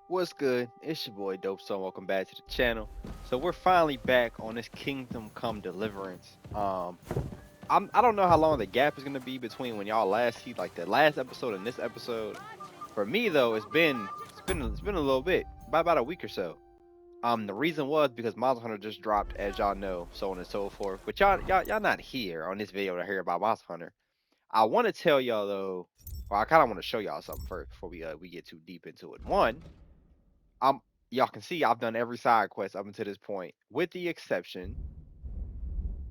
What's good? It's your boy DopeSomething. Welcome back to the channel. So we're finally back on this Kingdom Come Deliverance. I don't know how long the gap is gonna be between when y'all last see like the last episode and this episode. For me though, it's been a little bit, by about a week or so. The reason was because Monster Hunter just dropped, as y'all know, so on and so forth. But y'all not here on this video to hear about Monster Hunter. I want to tell y'all though, or I kind of want to show y'all something first before we get too deep into it. One, I'm y'all can see I've done every side quest up until this point, with the exception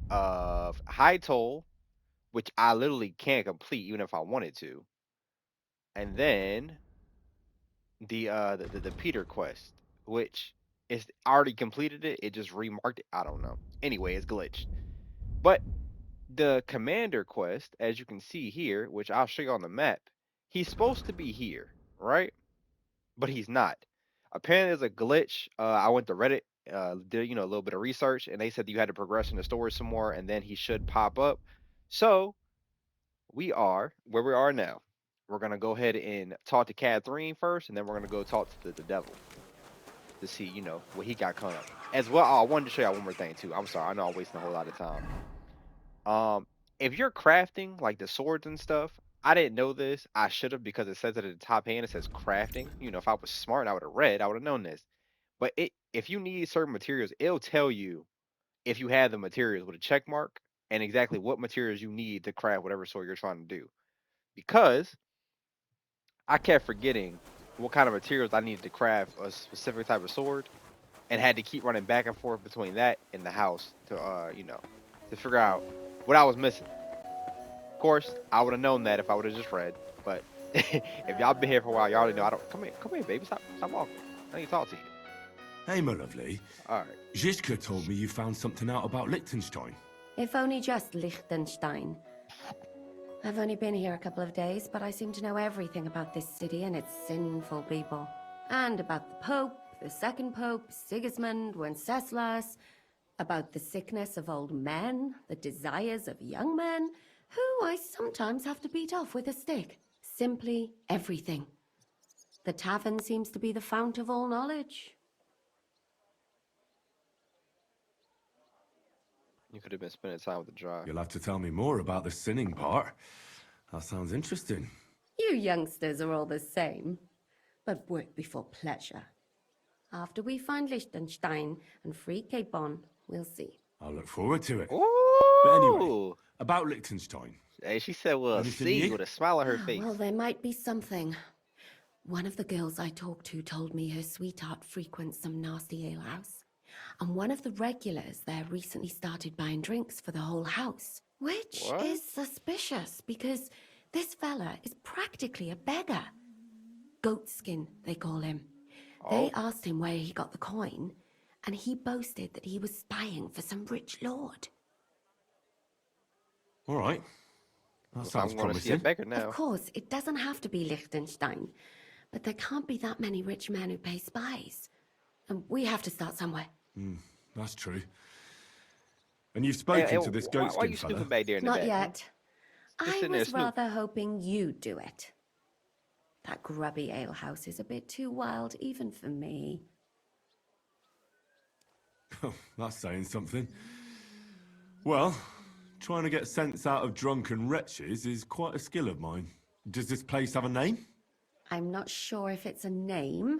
of High Toll, which I literally can't complete even if I wanted to, and then the Peter quest, which is I already completed it. It just remarked it. I don't know. Anyway, it's glitched. But the Commander quest, as you can see here, which I'll show you on the map, he's supposed to be here, right? But he's not. Apparently, there's a glitch. I went to Reddit, did a little bit of research, and they said you had to progress in the story some more, and then he should pop up. So we are where we are now. We're gonna go ahead and talk to Katherine first, and then we're gonna go talk to the devil to see, what he got coming up. As well, I wanted to show y'all one more thing too. I'm sorry, I know I'm wasting a whole lot of time. Um, if you're crafting like the swords and stuff, I didn't know this. I should have because it says it at the top hand. It says crafting. If I was smart, I would have read. I would have known this. But if you need certain materials, it'll tell you if you have the materials with a check mark and exactly what materials you need to craft whatever sword you're trying to do. Because I kept forgetting what kind of materials I needed to craft a specific type of sword and had to keep running back and forth between that and the house to figure out what I was missing. Of course, I would have known that if I would have just read. But if y'all been here for a while, y'all already know I don't come here, baby. Stop walking. I need to talk to you. Hey, my lovely. All right. Zizka told me you found something out about Liechtenstein. If only just Liechtenstein. I've only been here a couple of days, but I seem to know everything about this city and its sinful people. And about the Pope, the second Pope, Sigismund, Wenceslas, about the sickness of old men, the desires of young men, who I sometimes have to beat off with a stick. Simply everything. The tavern seems to be the fount of all knowledge. You could have been spending time with the drive. You'll have to tell me more about the sinning part. That sounds interesting. You youngsters are all the same, but work before pleasure. After we find Liechtenstein and free Cape on, we'll see. I'll look forward to it. But anyway, Ooh. about Liechtenstein. Hey, she said, "Well, Anything see," new? with a smile on her face. Well, there might be something. One of the girls I talked to told me her sweetheart frequents some nasty alehouse. And one of the regulars there recently started buying drinks for the whole house. Which What? is suspicious, because this fella is practically a beggar. GoatSkin, they call him. They Oh, asked him where he got the coin, and he boasted that he was spying for some rich lord. All right. That sounds I'm going to see a promising. beggar now. Of course, it doesn't have to be Liechtenstein, but there can't be that many rich men who pay spies. And we have to start somewhere. That's true. And you've Hey, spoken to this why you goatskin snooping fella? back there in the Not back? yet. Just I sitting there was snoop. rather hoping you'd do it. That grubby alehouse is a bit too wild even for me. That's saying something. Well, trying to get sense out of drunken wretches is quite a skill of mine. Does this place have a name? I'm not sure if it's a name,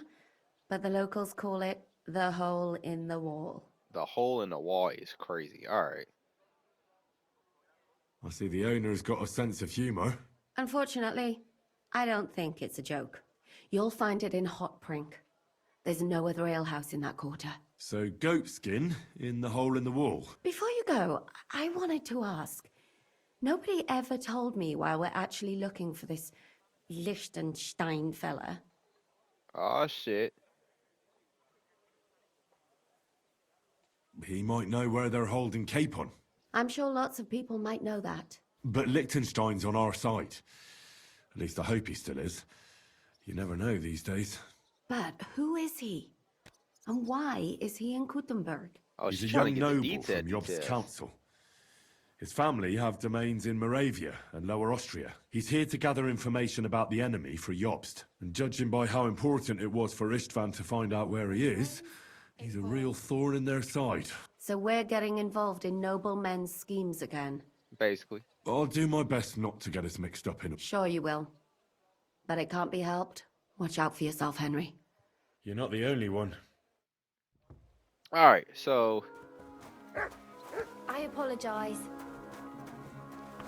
but the locals call it the Hole in the Wall. The hole in the wall is crazy. All right. I see the owner has got a sense of humor. Unfortunately, I don't think it's a joke. You'll find it in Hot Prink. There's no other alehouse in that quarter. So goatskin in the hole in the wall. Before you go, I wanted to ask. Nobody ever told me why we're actually looking for this Liechtenstein fella. Oh shit. He might know where they're holding Capon. I'm sure lots of people might know that. But Liechtenstein's on our side. At least I hope he still is. You never know these days. But who is he? And why is he in Kuttenberg? Oh, He's she's a trying to young get the noble detail. from Job's Details. council. His family have domains in Moravia and Lower Austria. He's here to gather information about the enemy for Jobst. And judging by how important it was for Istvan to find out where he is, he's a real thorn in their side. So we're getting involved in noble men's schemes again. Basically. I'll do my best not to get us mixed up in it. Sure you will. But it can't be helped. Watch out for yourself, Henry. You're not the only one. All right, so I apologize.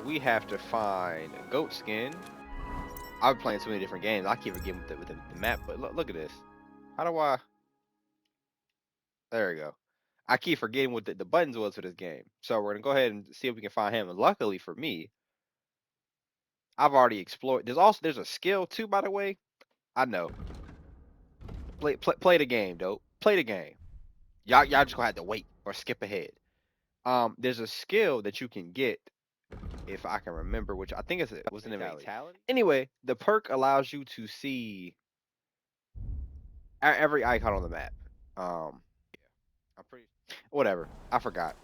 we have to find GoatSkin. I've been playing so many different games. I keep forgetting with the map, but look at this. How do I? There we go. I keep forgetting what the buttons was for this game. So we're gonna go ahead and see if we can find him. And luckily for me, I've already explored. There's a skill too, by the way. I know. Play the game, dope. Play the game. Y'all just gonna have to wait or skip ahead. There's a skill that you can get, if I can remember, which I think was in Vitality. Anyway, the perk allows you to see every icon on the map. I'm pretty whatever. I forgot.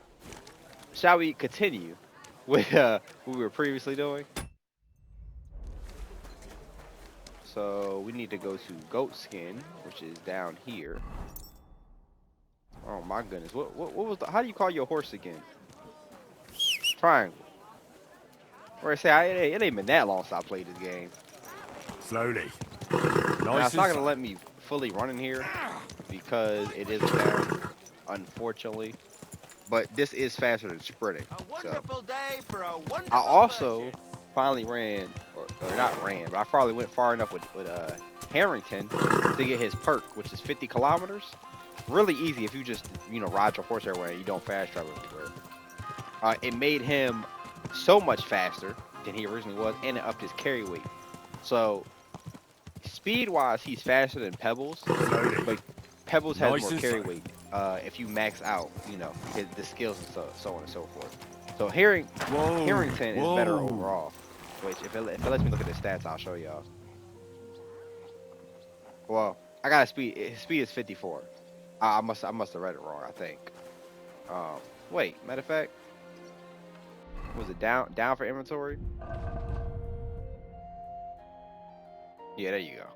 Shall we continue with what we were previously doing? So we need to go to GoatSkin, which is down here. Oh my goodness. What was how do you call your horse again? Triangle. Or I say it ain't been that long since I played this game. Slowly. Now, it's not gonna let me fully run in here because it is down, unfortunately. But this is faster than sprinting. A wonderful day for a wonderful I also purchase. finally ran, or not ran, but I finally went far enough with Harrington to get his perk, which is 50 kilometers. Really easy if you just ride your horse everywhere and you don't fast travel everywhere. It made him so much faster than he originally was, and it upped his carry weight. So speed-wise, he's faster than Pebbles, but Pebbles has more carry weight. If you max out, the skills and so on and so forth. So Harrington is better overall. Which if it lets me look at the stats, I'll show y'all. Well, I got a speed. His speed is 54. I must have read it wrong. I think. Wait. Matter of fact, was it down for inventory? Yeah, there you go.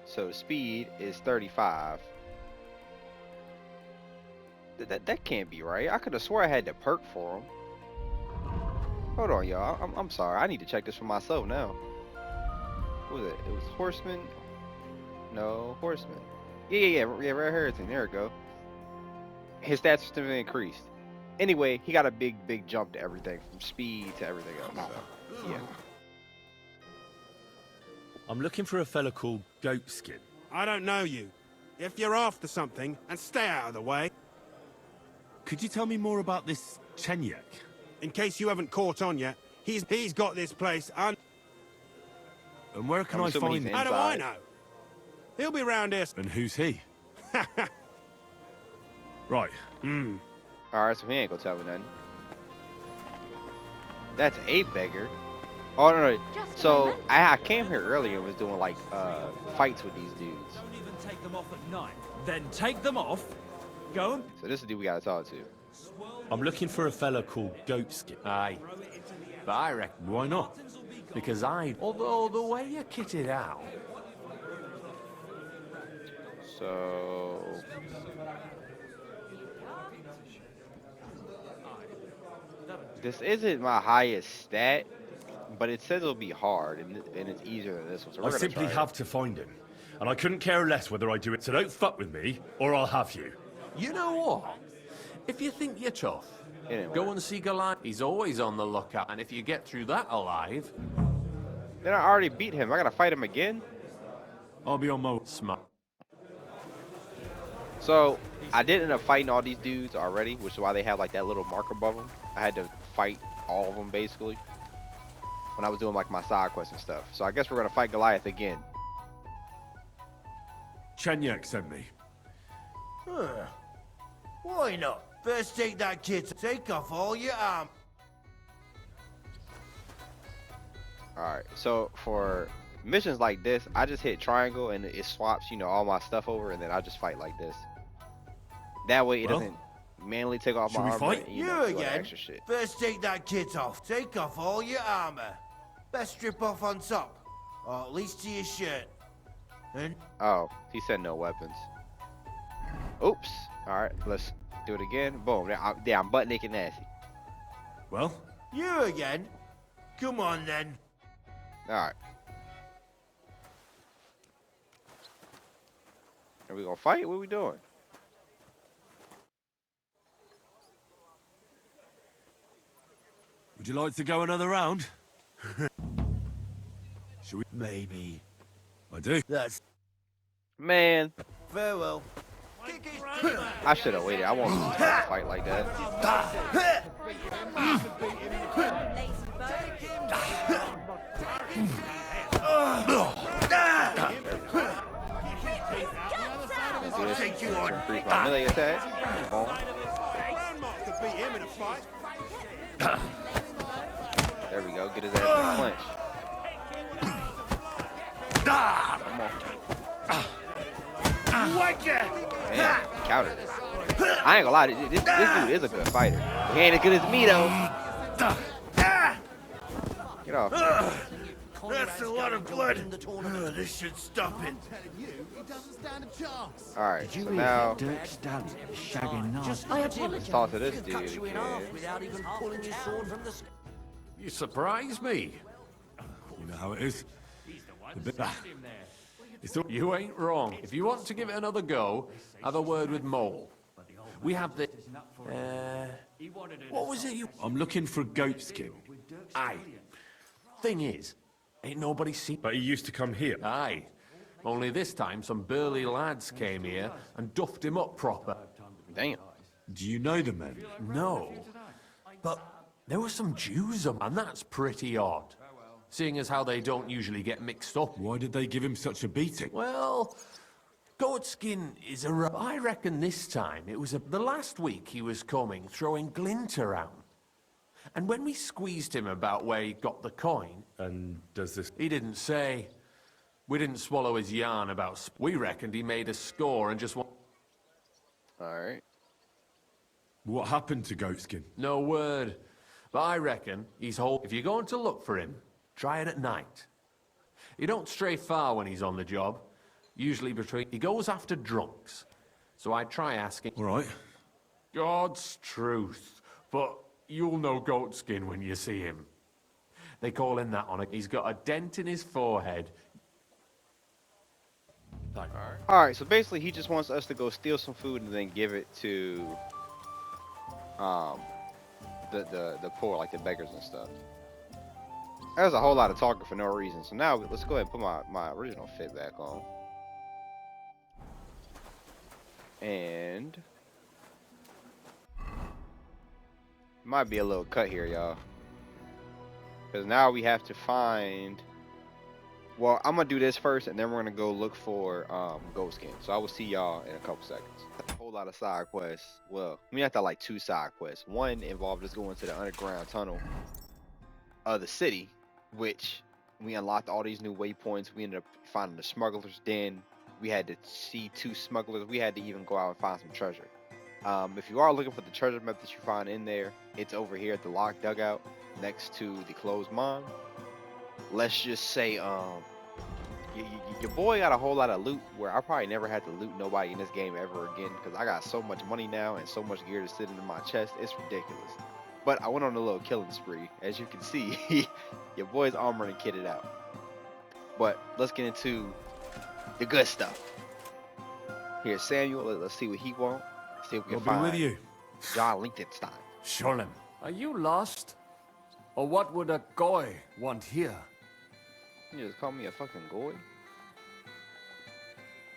So speed is 35. That can't be right. I could have swore I had the perk for him. Hold on, y'all. I'm sorry. I need to check this for myself now. What was it? It was Horseman. No, Horseman. Yeah. Red Harrington. There we go. His stats are still increased. Anyway, he got a big jump to everything, from speed to everything else. So, yeah. I'm looking for a fella called GoatSkin. I don't know you. If you're after something, and stay out of the way. Could you tell me more about this Chenyek? In case you haven't caught on yet, he's got this place And where can I find him? How do I know? He'll be round here. And who's he? Right. Alright, so he ain't gonna tell me nothing. That's a beggar. Oh no. So I came here earlier and was doing like fights with these dudes. Don't even take them off at night. Then take them off. Go and So this is the dude we gotta talk to. I'm looking for a fella called GoatSkin. Aye. But I reckon, Why not? because although the way you kit it out, So this isn't my highest stat, but it says it'll be hard and it's easier than this one. So we're I gonna simply try have to find him. And I couldn't care less whether I do it, so don't fuck with me, or I'll have you. you know what? If you think you're tough, It didn't go work. and see Goliath. He's always on the lookout, and if you get through that alive, Then I already beat him. I gotta fight him again. I'll be on my... smart. So I did end up fighting all these dudes already, which is why they have like that little mark above them. I had to fight all of them basically when I was doing like my side quests and stuff. So I guess we're gonna fight Goliath again. Chenyek sent me. Why not? First take that kid, take off all your arm. Alright, so for missions like this, I just hit triangle and it swaps, all my stuff over, and then I just fight like this. That way it Well, doesn't manually take off Should my we armor. fight? And, You do all that again? extra shit. First take that kit off. Take off all your armor. Best strip off on top. Or at least to your shirt. And Oh, he said no weapons. Oops. All right, let's do it again. Boom. There, I'm butt naked nasty. Well, you again? Come on then. All right. Are we gonna fight? What are we doing? would you like to go another round? Should we? Maybe. I do. That's Man, farewell. I should have waited. I won't lose a fight like that. I'll take you on. Increase my melee attack. Boom. Grandma could beat him in a fight. There we go. Get his ass in the clinch. Come on. Man, countered it. I ain't gonna lie. This dude is a good fighter. He ain't as good as me though. Get off. That's a lot of blood. This should stop it. All right. So now Dirk Stallion shagging nasty. I let's apologize. talk to this dude again. Without even pulling your sword from the You surprise me. You know how it is. The bit- It's all... You ain't wrong. If you want to give it another go, have a word with Mole. We have the... what was it you... I'm looking for GoatSkin. Aye. Thing is, ain't nobody seen... But he used to come here. Aye. Only this time some burly lads came here and duffed him up proper. Damn. Do you know the men? No. But there were some Jews, and that's pretty odd. Seeing as how they don't usually get mixed up. Why did they give him such a beating? Well, GoatSkin is a... I reckon this time it was the last week he was coming, throwing glint around. And when we squeezed him about where he got the coin, And does this... he didn't say. We didn't swallow his yarn about... We reckoned he made a score and just... All right. What happened to GoatSkin? No word. But I reckon he's whole... If you're going to look for him, try it at night. He don't stray far when he's on the job. Usually between... He goes after drunks. So I try asking... All right. God's truth. But you'll know GoatSkin when you see him. They call him that on a... He's got a dent in his forehead. All right. So basically, he just wants us to go steal some food and then give it to the poor, like the beggars and stuff. There's a whole lot of talking for no reason. So now let's go ahead and put my original fit back on. And might be a little cut here, y'all. Because now we have to find... Well, I'm going to do this first, and then we're going to go look for GoatSkin. So I will see y'all in a couple seconds. A whole lot of side quests. Well, we have to like 2 side quests. One involved us going to the underground tunnel of the city, which we unlocked all these new waypoints. We ended up finding the smuggler's den. We had to see 2 smugglers. We had to even go out and find some treasure. If you are looking for the treasure map that you find in there, it's over here at the locked dugout next to the closed mine. Let's just say your boy got a whole lot of loot where I probably never had to loot nobody in this game ever again because I got so much money now and so much gear to sit in my chest. It's ridiculous. But I went on a little killing spree. As you can see, your boy's armored and kitted out. But let's get into the good stuff. Here's Samuel. Let's see what he wants. See if we I'll can be find with you. John Liechtenstein. Sholem, are you lost? Or what would a goy want here? You just call me a fucking goy?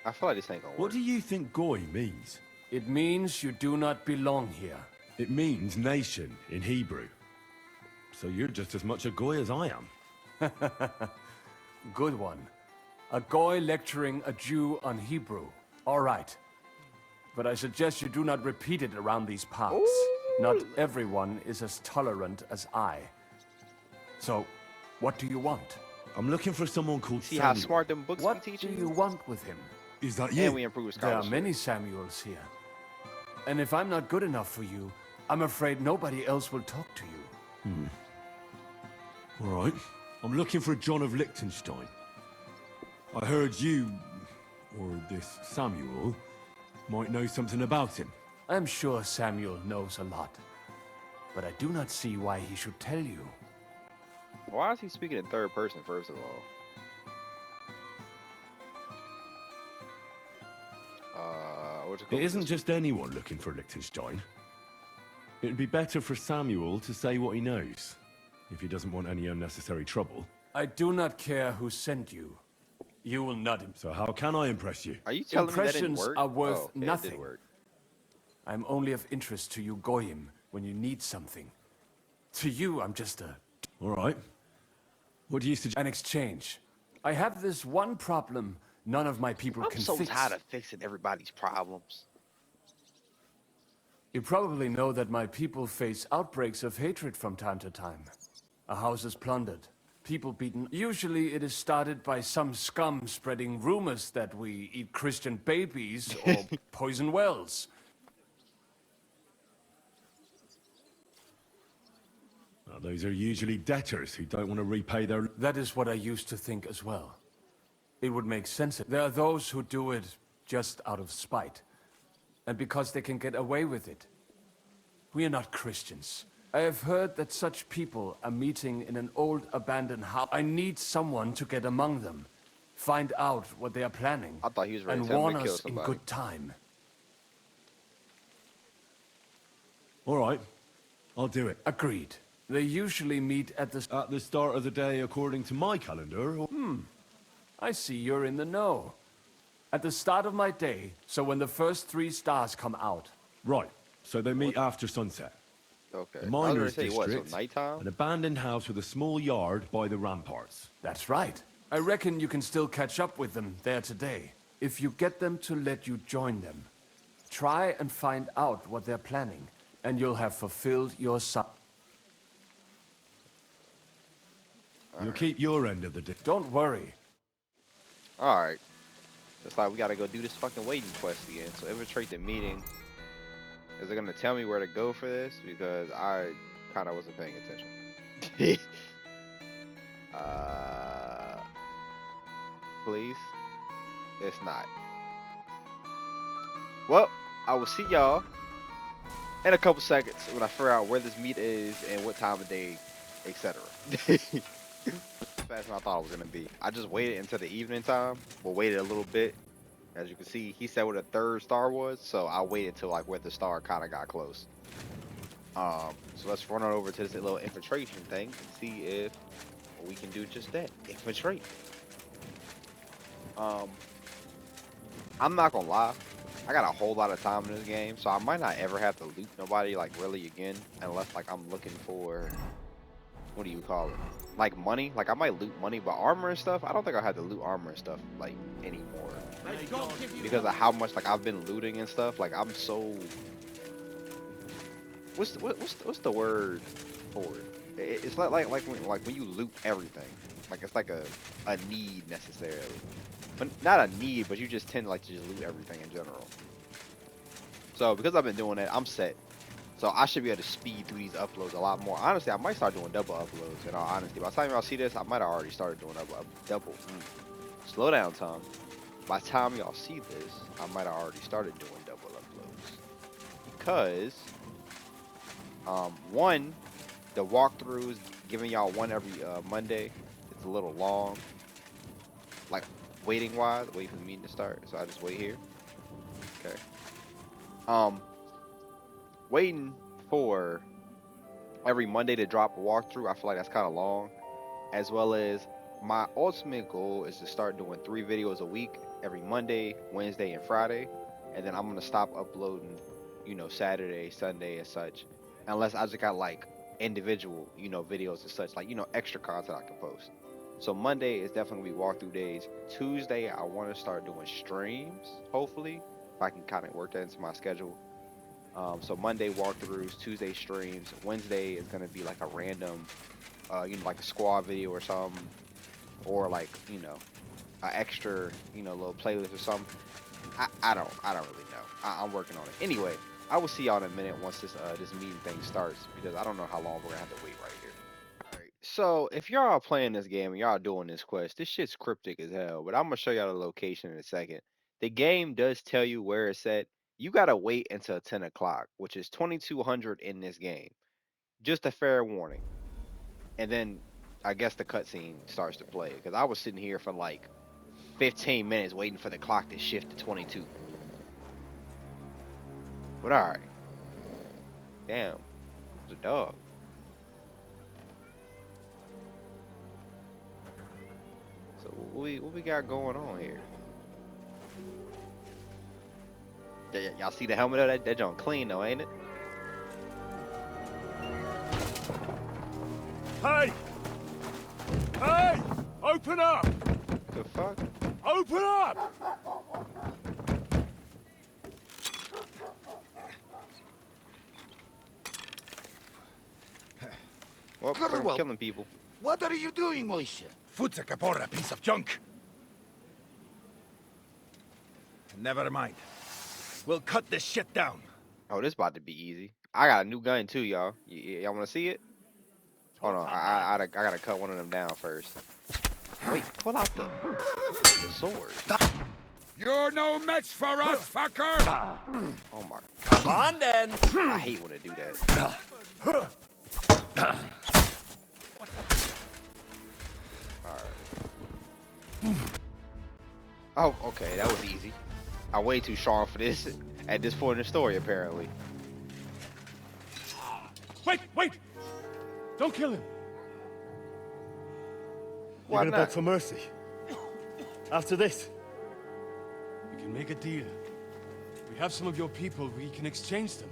I feel like this ain't gonna work. What do you think Goy means? It means you do not belong here. It means nation in Hebrew. So you're just as much a Goy as I am. Good one. A goy lecturing a Jew on Hebrew. All right. But I suggest you do not repeat it around these parts. Not everyone is as tolerant as I. So, what do you want? I'm looking for someone called See how Samuel. smart them books What be do teaching you want with him? Is that And you? we improve There are scholarship. many Samuels here. And if I'm not good enough for you, I'm afraid nobody else will talk to you. All right. I'm looking for John of Liechtenstein. I heard you, or this Samuel, might know something about him. I'm sure Samuel knows a lot, but I do not see why he should tell you. Why is he speaking in third person, first of all? What's it It called? isn't just anyone looking for Liechtenstein. It'd be better for Samuel to say what he knows, if he doesn't want any unnecessary trouble. I do not care who sent you. You will not. So how can I impress you? Are you telling me that didn't Impressions work? are worth Oh, okay, it did nothing. work. I'm only of interest to you Goyim when you need something. To you, I'm just All right. What do you suggest? an exchange. I have this one problem none of my people I'm can so fix. tired of fixing everybody's problems. You probably know that my people face outbreaks of hatred from time to time. A house is plundered, people beaten. Usually it is started by some scum spreading rumors that we eat Christian babies or poison wells. Well, those are usually debtors who don't want to repay their... That is what I used to think as well. It would make sense. There are those who do it just out of spite, and because they can get away with it. We are not Christians. I have heard that such people are meeting in an old abandoned house. I need someone to get among them, find out what they are planning, I thought he was ready and to tell me warn to kill us in somebody. good time. All right. I'll do it. Agreed. They usually meet at the... At the start of the day according to my calendar, or... I see you're in the know. At the start of my day, so when the first 3 stars come out. Right. So they meet after sunset. Okay. The I was gonna miners' say what? So district, nighttime? an abandoned house with a small yard by the ramparts. That's right. I reckon you can still catch up with them there today, if you get them to let you join them. Try and find out what they're planning, and you'll have fulfilled your You'll keep your end of the deal. Don't worry. All right. It's like we gotta go do this fucking waiting quest again. So infiltrate the meeting. Is it gonna tell me where to go for this? Because I kind of wasn't paying attention. Please. It's not. Well, I will see y'all in a couple seconds when I figure out where this meet is and what time of day, etc. Faster than I thought it was gonna be. I just waited until the evening time. Well, waited a little bit. As you can see, he said where the 3rd star was, so I waited till like where the star kind of got close. So let's run on over to this little infiltration thing and see if we can do just that, infiltrate. I'm not gonna lie, I got a whole lot of time in this game, so I might not ever have to loot nobody like really again, unless like I'm looking for, what do you call it? Like money. Like I might loot money, but armor and stuff, I don't think I have to loot armor and stuff like anymore. Because of how much like I've been looting and stuff. Like I'm so, what's the word for it? It's like when you loot everything. Like it's like a need necessarily. But not a need, but you just tend to like to just loot everything in general. So because I've been doing that, I'm set. So I should be able to speed through these uploads a lot more. Honestly, I might start doing double uploads. In all honesty, by the time y'all see this, I might have already started doing double. Slow down, Tom. By the time y'all see this, I might have already started doing double uploads. Because, one, the walkthroughs, giving y'all one every Monday, it's a little long. Like, waiting-wise, wait for the meeting to start. So I just wait here. Okay. Waiting for every Monday to drop a walkthrough, I feel like that's kind of long. As well as my ultimate goal is to start doing 3 videos a week, every Monday, Wednesday, and Friday. And then I'm going to stop uploading, you know, Saturday, Sunday, and such. Unless I just got like individual, you know, videos and such, like, you know, extra content I can post. So Monday is definitely walkthrough days. Tuesday, I want to start doing streams, hopefully, if I can kind of work that into my schedule. So Monday walkthroughs, Tuesday streams, Wednesday is gonna be like a random, you know, like a squad video or something, or like, you know, an extra, you know, little playlist or something. I don't really know. I'm working on it. Anyway, I will see y'all in a minute once this meeting thing starts because I don't know how long we're gonna have to wait right here. Alright. So if y'all are playing this game and y'all doing this quest, this shit's cryptic as hell, but I'm gonna show y'all the location in a second. The game does tell you where it's at. You gotta wait until 10 o'clock, which is 2200 in this game. Just a fair warning. And then I guess the cutscene starts to play because I was sitting here for like 15 minutes waiting for the clock to shift to 22. But all right. Damn. It's a dog. So what we got going on here? Y'all see the helmet of that? That joint clean though, ain't it? Hey! Hey! Open up! The fuck? Open up! Well, Very they're well. killing people. What are you doing, Moishe? Futsa Kapora, piece of junk. Never mind. We'll cut this shit down. Oh, this about to be easy. I got a new gun too, y'all. Y'all want to see it? Hold on, I gotta cut one of them down first. Wait, pull out the sword. You're no match for us, fucker! Oh my! Come on, then! I hate when they do that. Alright. Oh, okay, that was easy. I'm way too strong for this at this point in the story, apparently. Wait, wait! Don't kill him! Why You're gonna not? beg for mercy. After this, we can make a deal. We have some of your people, we can exchange them.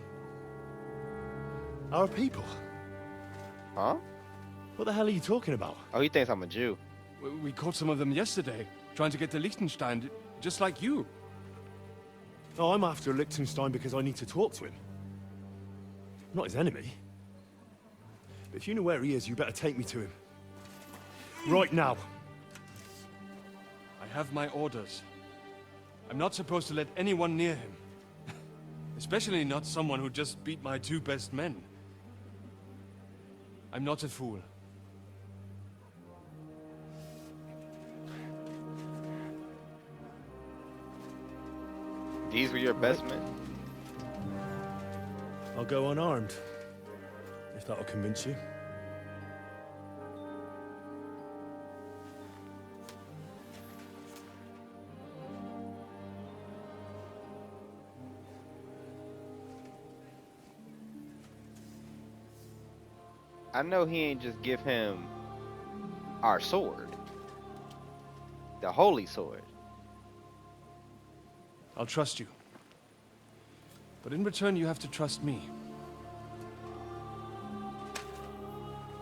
Our people? Huh? What the hell are you talking about? Oh, he thinks I'm a Jew. We caught some of them yesterday, trying to get to Liechtenstein, just like you. Oh, I'm after Liechtenstein because I need to talk to him. I'm not his enemy. But if you know where he is, you better take me to him. Right now. I have my orders. I'm not supposed to let anyone near him. Especially not someone who just beat my two best men. I'm not a fool. These were your best men? I'll go unarmed. If that'll convince you. I know he ain't just give him our sword. The holy sword. I'll trust you. But in return, you have to trust me.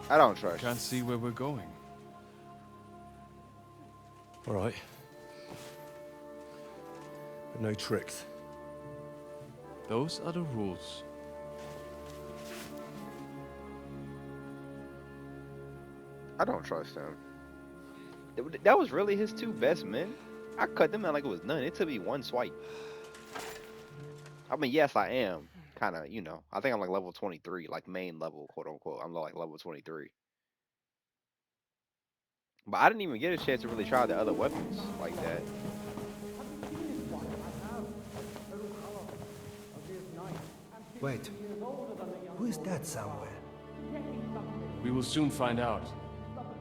I don't trust you. Can't see where we're going. All right. But no tricks. Those are the rules. I don't trust him. That was really his two best men? I cut them out like it was none. It took me one swipe. I mean, yes, I am. Kind of, you know. I think I'm like level 23, like main level, quote unquote. I'm like level 23. But I didn't even get a chance to really try the other weapons like that. Wait, who is that somewhere? We will soon find out.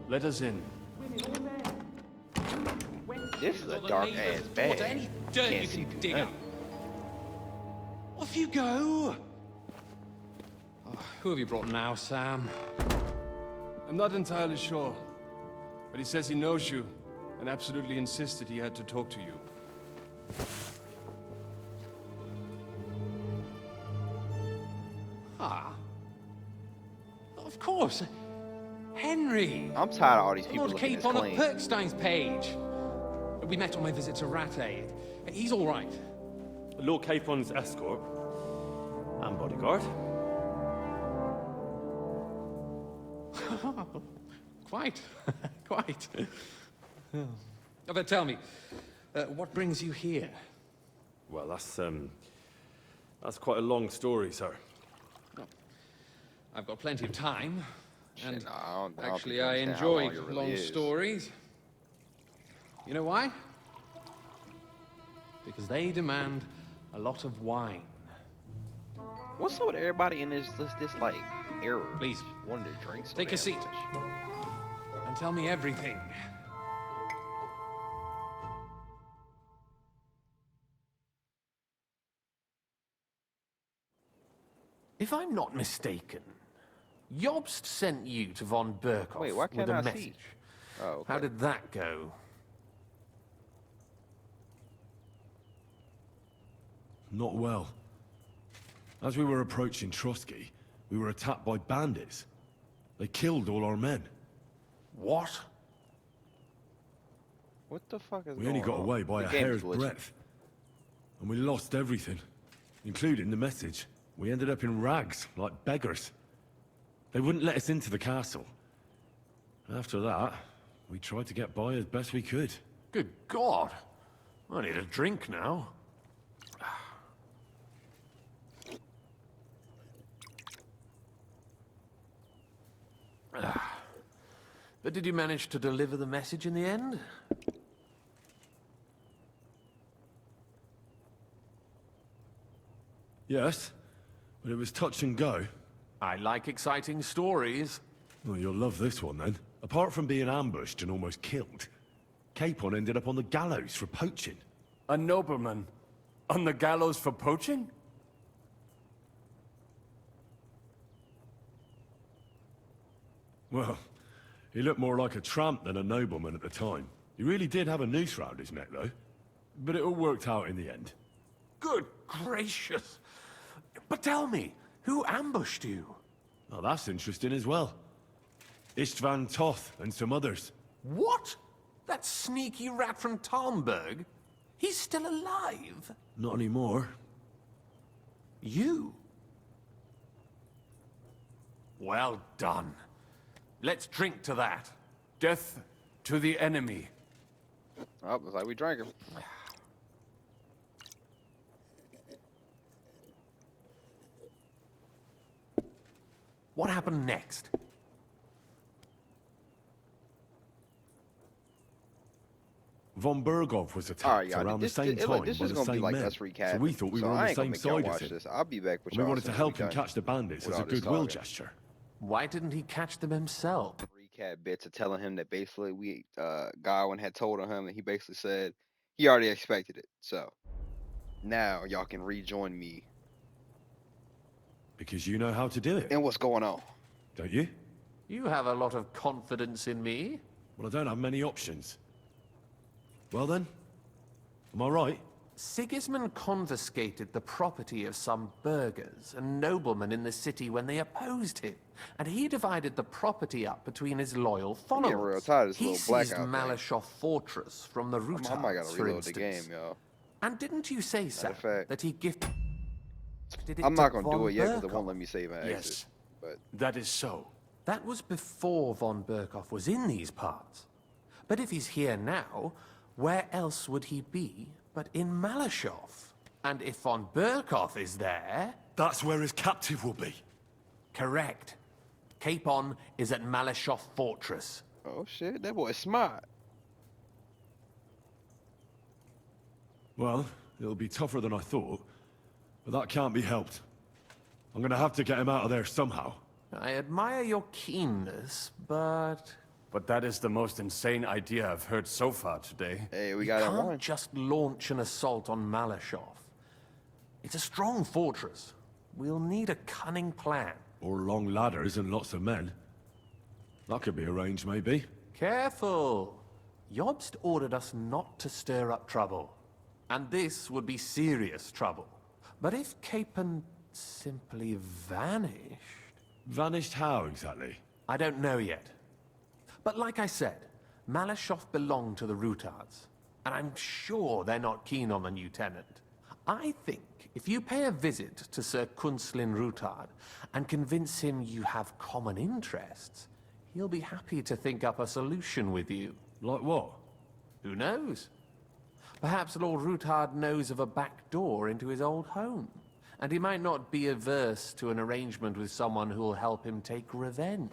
Let us in. This is a dark ass bag. Any dirt Can't you see can through dig nothing. up. Off you go. Oh, who have you brought now, Sam? I'm not entirely sure. But he says he knows you, and absolutely insisted he had to talk to you. Ah. Of course. Henry. I'm tired of all these people Lord looking as Capon of clean. Perkstein's page. We met on my visit to Rattay. He's all right. Lord Capon's escort. And bodyguard. Quite. Quite. Oh, but tell me, what brings you here? Well, that's That's quite a long story, sir. I've got plenty of time. And Shit, no, I don't think actually, you I understand how enjoy long it really long is. stories. You know why? Because they demand a lot of wine. What's up with everybody in this like era? Please, wanting to drink. So take a damn seat. much? And tell me everything. If I'm not mistaken, Jobst sent you to von Berkhoff Wait, why with can't a I message. see? Oh, okay. How did that go? Not well. As we were approaching Trotsky, we were attacked by bandits. They killed all our men. What? What the fuck is We only going got on? away by The a game is hair's glitching. breadth. And we lost everything, including the message. We ended up in rags, like beggars. They wouldn't let us into the castle. After that, we tried to get by as best we could. Good God! I need a drink now. But did you manage to deliver the message in the end? Yes, but it was touch and go. I like exciting stories. Well, you'll love this one then. Apart from being ambushed and almost killed, Capon ended up on the gallows for poaching. A nobleman on the gallows for poaching? Well, he looked more like a tramp than a nobleman at the time. He really did have a noose round his neck, though. But it all worked out in the end. Good gracious! But tell me, who ambushed you? Oh, that's interesting as well. Istvan Toth and some others. What? That sneaky rat from Talmberg? He's still alive? Not anymore. You? Well done. Let's drink to that. Death to the enemy. Oh, looks like we drank him. What happened next? Von Berghoff was attacked All right, y'all. around the same time Look, this by is the gonna be same like men. us recapping. So we thought we were on I the ain't gonna same make y'all side of watch him. this. I'll be back with We y'all. wanted to as soon as help we him done catch the bandits with as a all this goodwill talking. gesture. Why didn't he catch them himself? Recap bits of telling him that basically Godwin had told him, and he basically said he already expected it. So now y'all can rejoin me. Because you know how to do it. And what's going on? Don't you? You have a lot of confidence in me. Well, I don't have many options. Well then, am I right? Sigismund confiscated the property of some burghers and noblemen in the city when they opposed him, and he divided the property up between his loyal I'm getting real followers. tired of this He little seized blackout thing. Malashov Fortress from the I might Rutards, gotta for reload the instance. game, y'all. And didn't you say, Sam, fact, that he gifted it I'm to not gonna von do it yet because it Berkhoff? won't let me save and exit. Yes, But that is so. That was before von Berkhoff was in these parts. But if he's here now, where else would he be but in Malashov? And if von Berkhoff is there... That's where his captive will be. Correct. Capon is at Malashov Fortress. oh shit, that boy's smart. Well, it'll be tougher than I thought, but that can't be helped. I'm gonna have to get him out of there somehow. I admire your keenness, but... But that is the most insane idea I've heard so far today. Hey, we We got that can't one. just launch an assault on Malashov. It's a strong fortress. We'll need a cunning plan. Or long ladders and lots of men. That could be arranged, maybe. Careful! Jobst ordered us not to stir up trouble. And this would be serious trouble. But if Capon simply vanished... Vanished how, exactly? I don't know yet. But like I said, Malashov belonged to the Rutards. And I'm sure they're not keen on the new tenant. I think if you pay a visit to Sir Kunslin Rutard and convince him you have common interests, he'll be happy to think up a solution with you. Like what? Who knows? Perhaps Lord Rutard knows of a back door into his old home. And he might not be averse to an arrangement with someone who'll help him take revenge.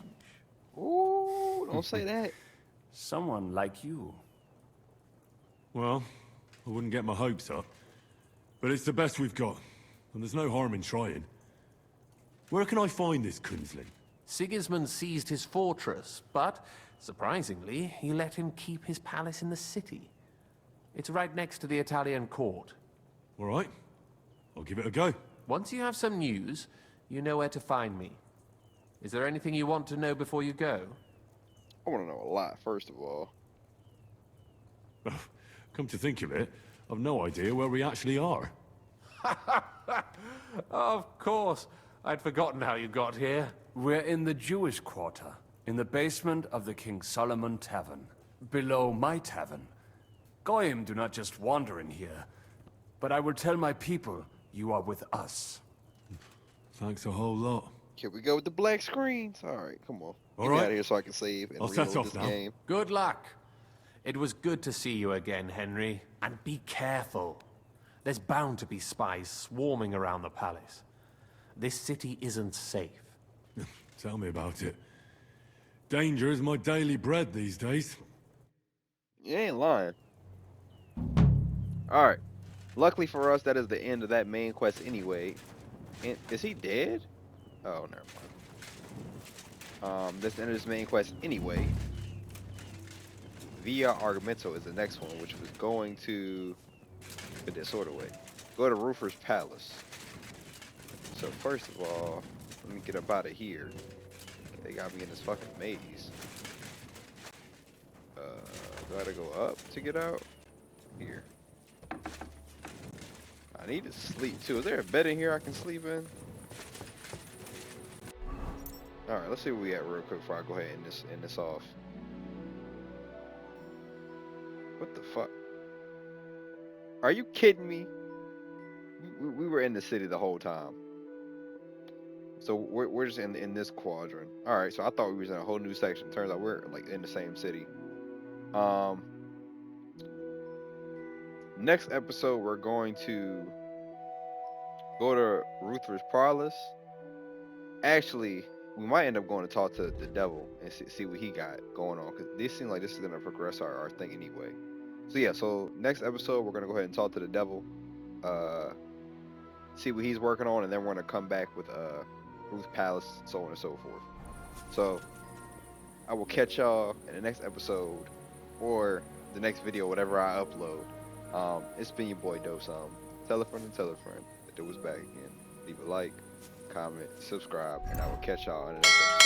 Ooh, don't say that. Someone like you. Well, I wouldn't get my hopes up. But it's the best we've got, and there's no harm in trying. Where can I find this Kunzling? Sigismund seized his fortress, but, surprisingly, he let him keep his palace in the city. It's right next to the Italian court. All right, I'll give it a go. Once you have some news, you know where to find me. Is there anything you want to know before you go? I want to know a lot, first of all. Come to think of it, I've no idea where we actually are. Of course. I'd forgotten how you got here. We're in the Jewish quarter, in the basement of the King Solomon Tavern, below my tavern. Goyim do not just wander in here, but I will tell my people you are with us. Thanks a whole lot. Here we go with the black screens. All right, come on. All Get me right. out of here so I can save and I'll set reload off this now. game. Good luck. It was good to see you again, Henry. And be careful. There's bound to be spies swarming around the palace. This city isn't safe. Tell me about it. Danger is my daily bread these days. You ain't lying. All right. Luckily for us, that is the end of that main quest anyway. And is he dead? Oh, never mind. This end of this main quest anyway. Via Argumento is the next one, which was going to put this sort of way. Go to Ruther's Palace. So first of all, let me get up out of here. They got me in this fucking maze. Do I gotta go up to get out? Here. I need to sleep too. Is there a bed in here I can sleep in? Alright, let's see where we at real quick before I go ahead and end this off. What the fuck? Are you kidding me? We were in the city the whole time. So we're just in this quadrant. Alright, so I thought we was in a whole new section. Turns out we're like in the same city. Next episode we're going to go to Ruther's Palace. Actually, we might end up going to talk to the devil and see what he got going on, because this seems like this is gonna progress our thing anyway. So yeah, so next episode we're gonna go ahead and talk to the devil, see what he's working on, and then we're gonna come back with Ruth's Palace, so on and so forth. So I will catch y'all in the next episode or the next video, whatever I upload. It's been your boy DopeSomething. Tell a friend and tell a friend that Dope is back again. Leave a like, comment, subscribe, and I will catch y'all in the next episode.